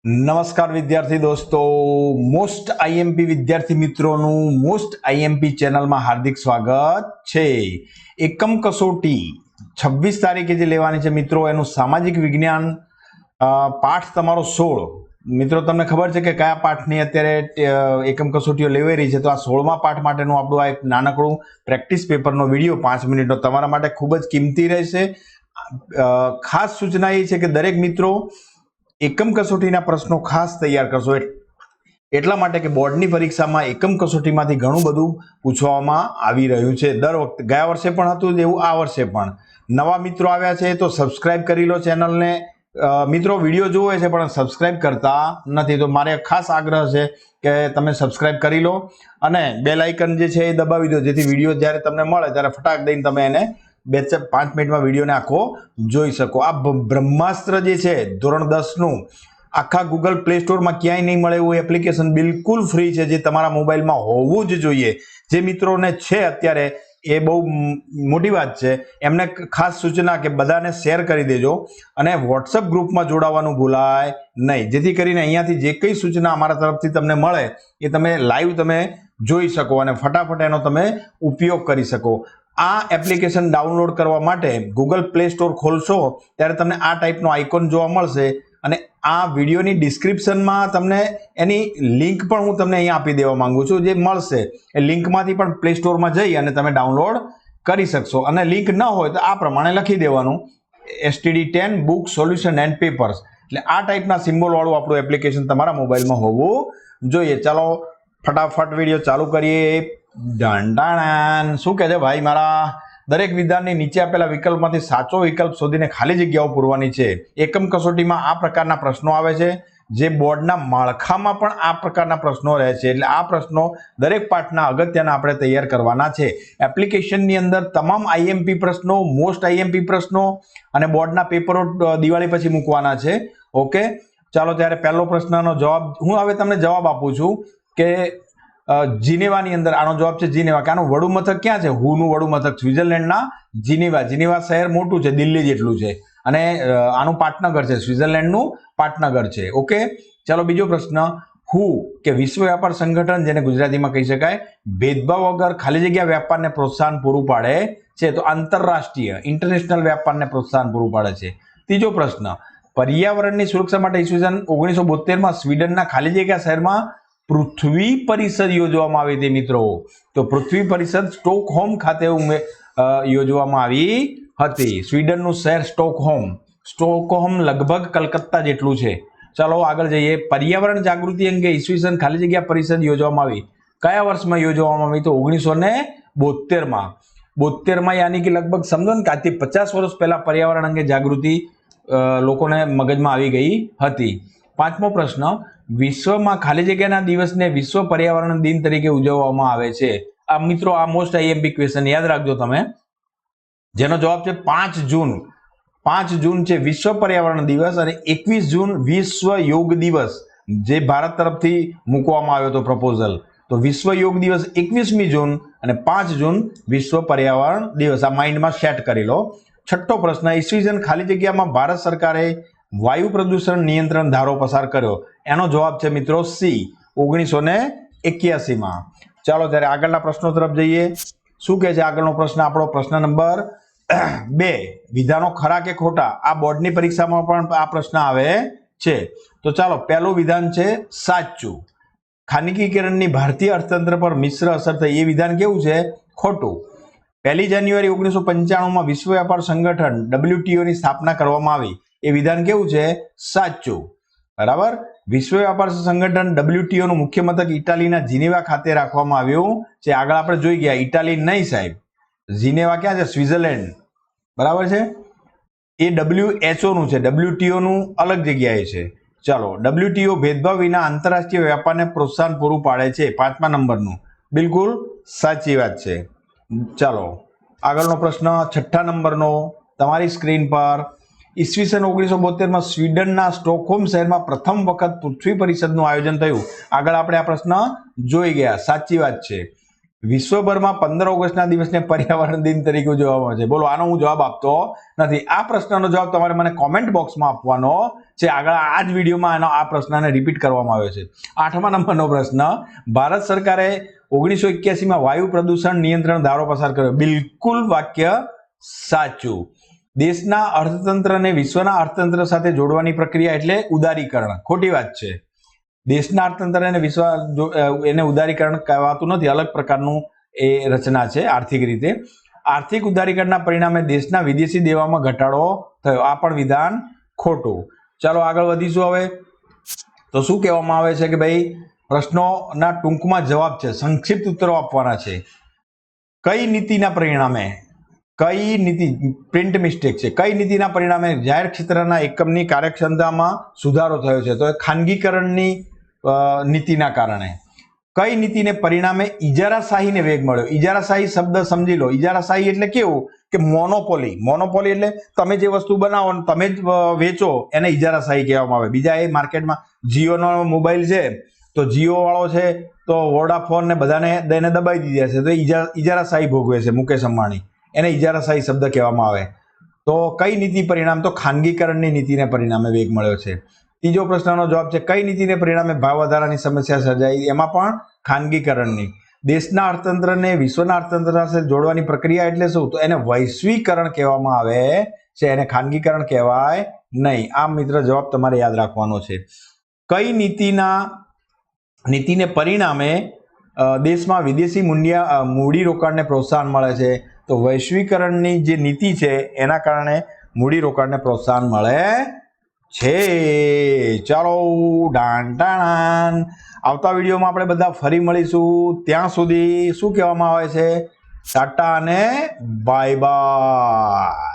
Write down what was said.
નમસ્કાર વિદ્યાર્થી દોસ્તો, મોસ્ટ આઈએમપી વિદ્યાર્થી મિત્રોનું મોસ્ટ આઈએમપી ચેનલમાં હાર્દિક સ્વાગત છે. એકમ કસોટી 26 તારીખે જે લેવાની છે મિત્રો, એનું સામાજિક વિજ્ઞાન પાઠ તમારો 16. મિત્રો તમને ખબર છે કે કયા પાઠની અત્યારે એકમ કસોટીઓ લેવાઈ રહી છે, તો આ 16મા પાઠ માટેનું આપણું આ એક નાનકડું પ્રેક્ટિસ પેપરનો વિડીયો 5 મિનિટનો તમારા માટે ખૂબ જ કિંમતી રહેશે. ખાસ સૂચના એ છે કે દરેક મિત્રો એકમ કસોટીના પ્રશ્નો ખાસ તૈયાર કરશો, એટલા માટે કે બોર્ડની પરીક્ષામાં એકમ કસોટીમાંથી ઘણું બધું પૂછવામાં આવી રહ્યું છે. દર વખતે ગયા વર્ષે પણ હતું એવું આ વર્ષે પણ. નવા મિત્રો આવ્યા છે તો સબસ્ક્રાઇબ કરી લો ચેનલને. મિત્રો વિડીયો જોવે છે પણ સબસ્ક્રાઇબ કરતા નથી, તો મારે ખાસ આગ્રહ છે કે તમે સબસ્ક્રાઇબ કરી લો અને બેલ આઇકન જે છે એ દબાવી દો, જેથી વિડીયો જ્યારે તમને મળે ત્યારે ફટાક દઈને તમે એને 2-5 મિનિટમાં વિડીયોને આખો જોઈ શકો. આ બ્રહ્માસ્ત્ર જે છે ધોરણ 10નું, આખા ગૂગલ પ્લે સ્ટોરમાં ક્યાંય નહીં મળે એવું એપ્લિકેશન બિલકુલ ફ્રી છે, જે તમારા મોબાઈલમાં હોવું જ જોઈએ. જે મિત્રોને છે અત્યારે એ બહુ મોટી વાત છે, એમને ખાસ સૂચના કે બધાને શેર કરી દેજો અને વોટ્સઅપ ગ્રુપમાં જોડાવાનું ભૂલાય નહીં, જેથી કરીને અહીંયાથી જે કંઈ સૂચના અમારા તરફથી તમને મળે એ તમે લાઈવ તમે જોઈ શકો અને ફટાફટ એનો તમે ઉપયોગ કરી શકો. આ એપ્લિકેશન ડાઉનલોડ કરવા માટે ગૂગલ પ્લે સ્ટોર ખોલશો ત્યારે તમને આ ટાઈપનો આઇકોન જોવા મળશે અને આ વિડીયોની ડિસ્ક્રિપ્શનમાં તમને એની લિંક પણ હું તમને અહીંયા આપી દેવા માંગુ છું, જે મળશે એ લિંકમાંથી પણ પ્લે સ્ટોરમાં જઈ અને તમે ડાઉનલોડ કરી શકશો. અને લિંક ન હોય તો આ પ્રમાણે લખી દેવાનું STD10 book solution and papers, એટલે આ ટાઈપના સિમ્બોલવાળું આપણું એપ્લિકેશન તમારા મોબાઈલમાં હોવું જોઈએ. ચાલો ફટાફટ વિડીયો ચાલુ કરીએ. શું કહે છે ભાઈ મારા? દરેક વિધાનની નીચે આપેલા વિકલ્પમાંથી સાચો વિકલ્પ શોધીને ખાલી જગ્યાઓ પૂરવાની છે. એકમ કસોટીમાં આ પ્રકારના પ્રશ્નો આવે છે, જે બોર્ડના માળખામાં પણ આ પ્રકારના પ્રશ્નો રહે છે, એટલે આ પ્રશ્નો દરેક પાઠના અગત્યના આપણે તૈયાર કરવાના છે. એપ્લિકેશનની અંદર તમામ આઈએમપી પ્રશ્નો, મોસ્ટ આઈએમપી પ્રશ્નો અને બોર્ડના પેપરો દિવાળી પછી મૂકવાના છે. ઓકે, ચાલો ત્યારે પહેલો પ્રશ્નનો જવાબ હું હવે તમને જવાબ આપું છું કે જીનેવાની અંદર આનો જવાબ છે જીનેવા. કે આનું વડુ મથક ક્યાં છે? હુનું વડુ મથક સ્વિટ્ઝરલેન્ડના જીનેવા. જીનેવા શહેર મોટું છે, દિલ્હી જેટલું છે, અને આનું પાટનગર છે, સ્વિટ્ઝરલેન્ડનું પાટનગર છે. ઓકે, ચાલો બીજો પ્રશ્ન. હુ કે વિશ્વ વ્યાપાર સંગઠન, જેને ગુજરાતીમાં કહી શકાય ભેદભાવ વગર ખાલી જગ્યા વ્યાપારને પ્રોત્સાહન પૂરું પાડે છે, તો આંતરરાષ્ટ્રીય ઇન્ટરનેશનલ વ્યાપારને પ્રોત્સાહન પૂરું પાડે છે. ત્રીજો પ્રશ્ન. પર્યાવરણની સુરક્ષા માટે ઈસવીસન 1972માં સ્વીડનના ખાલી જગ્યા શહેરમાં પૃથ્વી પરિષદ યોજવામાં આવી હતી મિત્રો. તો પૃથ્વી પરિષદ સ્ટોકહોમ ખાતે યોજવામાં આવી હતી. સ્વીડનનું શહેર સ્ટોકહોમ લગભગ કલકત્તા જેટલું છે. ચાલો આગળ જઈએ. પર્યાવરણ જાગૃતિ અંગે ઈસવીસન ખાલી જગ્યા પરિષદ યોજવામાં આવી. કયા વર્ષમાં યોજવામાં આવી? તો 1972માં. 72માં, યાની કે લગભગ સમજો ને કે આજથી 50 વર્ષ પહેલા પર્યાવરણ અંગે જાગૃતિ લોકોને મગજમાં આવી ગઈ હતી. પાંચમો પ્રશ્ન. વિશ્વમાં ખાલી જગ્યાના દિવસને વિશ્વ પર્યાવરણ દિન તરીકે ઉજવવામાં આવે છે. આ મિત્રો આ મોસ્ટ આઈએમપી ક્વેશ્ચન યાદ રાખજો તમે, જેનો જવાબ છે 5 જૂન. 5 જૂન છે વિશ્વ પર્યાવરણ દિવસ અને 21 જૂન વિશ્વ યોગ દિવસ, જે ભારત તરફથી મૂકવામાં આવ્યો હતો પ્રપોઝલ. તો વિશ્વ યોગ દિવસ 21મી જૂન અને 5 જૂન વિશ્વ પર્યાવરણ દિવસ. આ માઇન્ડમાં સેટ કરી લો. છઠ્ઠો પ્રશ્ન. ઈસવીસન ખાલી જગ્યામાં ભારત સરકારે વાયુ પ્રદૂષણ નિયંત્રણ ધારો પસાર કર્યો. એનો જવાબ છે મિત્રો સી, 1981માં. ચાલો ત્યારે આગળના પ્રશ્નો તરફ જઈએ. શું કહે છે આગળનો પ્રશ્ન આપણો? પ્રશ્ન નંબર 2. વિધાનો ખરા કે ખોટા? આ બોર્ડની પરીક્ષામાં પણ આ પ્રશ્ન આવે છે. તો ચાલો, પહેલું વિધાન છે સાચું. ખાનગીકરણની ભારતીય અર્થતંત્ર પર મિશ્ર અસર થઈ, એ વિધાન કેવું છે? ખોટું. 1 જાન્યુઆરી 1995માં વિશ્વ વ્યાપાર સંગઠન WTO ની સ્થાપના કરવામાં આવી, એ વિધાન કેવું છે? સાચું. બરાબર. વિશ્વ વ્યાપાર સંગઠન WTO નું મુખ્ય મથક ઇટાલીના જીનેવા ખાતે રાખવામાં આવ્યું છે. આગળ આપણે જોઈ ગયા, ઇટાલી નહીં સાહેબ, જીનેવા ક્યાં છે? સ્વિટ્ઝરલેન્ડ. બરાબર છે. એ WHO નું છે, WTO નું અલગ જગ્યાએ છે. ચાલો, WTO ભેદભાવ વિના આંતરરાષ્ટ્રીય વ્યાપારને પ્રોત્સાહન પૂરું પાડે છે. 5મા નંબરનું બિલકુલ સાચી વાત છે. ચાલો આગળનો પ્રશ્ન 6 નંબરનો તમારી સ્ક્રીન પર. ઈસવીસન 1972માં સ્વીડનના સ્ટોકહોમ શહેરમાં પ્રથમ વખત પૃથ્વી પરિષદનું આયોજન થયું. આગળ આપણે આ પ્રશ્ન જોઈ ગયા, સાચી વાત છે. વિશ્વભરમાં 15 ઓગસ્ટના દિવસને પર્યાવરણ દિન તરીકે ઉજવવામાં આવે છે. બોલો, આનો હું જવાબ આપતો નથી. આ પ્રશ્નનો જવાબ તમારે મને કોમેન્ટ બોક્સમાં આપવાનો છે. આગળ આ જ વિડીયોમાં એનો આ પ્રશ્નને રિપીટ કરવામાં આવ્યો છે. 8મા નંબરનો પ્રશ્ન, ભારત સરકારે 1981માં વાયુ પ્રદૂષણ નિયંત્રણ ધારો પસાર કર્યો. બિલકુલ વાક્ય સાચું. દેશના અર્થતંત્રને વિશ્વના અર્થતંત્ર સાથે જોડવાની પ્રક્રિયા એટલે ઉદારીકરણ. ખોટી વાત છે. દેશના અર્થતંત્રને એને ઉદારીકરણ કહેવાતું નથી, અલગ પ્રકારનું એ રચના છે આર્થિક રીતે. આર્થિક ઉદારીકરણના પરિણામે દેશના વિદેશી દેવામાં ઘટાડો થયો. આ પણ વિધાન ખોટું. ચાલો આગળ વધીશું. હવે તો શું કહેવામાં આવે છે કે ભાઈ પ્રશ્નોના ટૂંકમાં જવાબ છે, સંક્ષિપ્ત ઉત્તરો આપવાના છે. કઈ નીતિના પરિણામે, કઈ નીતિ, પ્રિન્ટ મિસ્ટેક છે, કઈ નીતિના પરિણામે જાહેર ક્ષેત્રના એકમની કાર્યક્ષમતામાં સુધારો થયો છે? તો એ ખાનગીકરણની નીતિના કારણે. કઈ નીતિને પરિણામે ઇજારાશાહીને વેગ મળ્યો? ઇજારાશાહી શબ્દ સમજી લો. ઇજારાશાહી એટલે કેવું કે મોનોપોલી. મોનોપોલી એટલે તમે જે વસ્તુ બનાવો ને તમે જ વેચો, એને ઇજારાશાહી કહેવામાં આવે. બીજા એ માર્કેટમાં જીઓનો મોબાઈલ છે તો જીઓ વાળો છે તો વોડાફોન ને બધાને દઈને દબાઈ દીધા છે, તો ઇજારાશાહી ભોગવે છે મુકેશ અંબાણી, એને ઇજારાશાહી શબ્દ કહેવામાં આવે. તો કઈ નીતિ પરિણામ? તો ખાનગીકરણની નીતિને પરિણામે વેગ મળ્યો છે. ત્રીજો પ્રશ્નનો જવાબ છે કઈ નીતિને પરિણામે ભાવ વધારાની સમસ્યા સર્જાઈ? એમાં પણ ખાનગીકરણની. દેશના અર્થતંત્રને વિશ્વના અર્થતંત્ર સાથે જોડવાની પ્રક્રિયા એટલે શું? તો એને વૈશ્વિકરણ કહેવામાં આવે છે, એને ખાનગીકરણ કહેવાય નહીં. આ મિત્ર જવાબ તમારે યાદ રાખવાનો છે. કઈ નીતિને પરિણામે દેશમાં વિદેશી મૂડીરોકાણને પ્રોત્સાહન મળે છે? તો વૈશ્વિકરણની જે નીતિ છે એના કારણે મૂડીરોકાણને પ્રોત્સાહન મળે છે. ચાલો આવતા વિડીયોમાં આપણે બધા ફરી મળીશું. ત્યાં સુધી શું કહેવામાં આવે છે? ટાટા અને બાય બાય.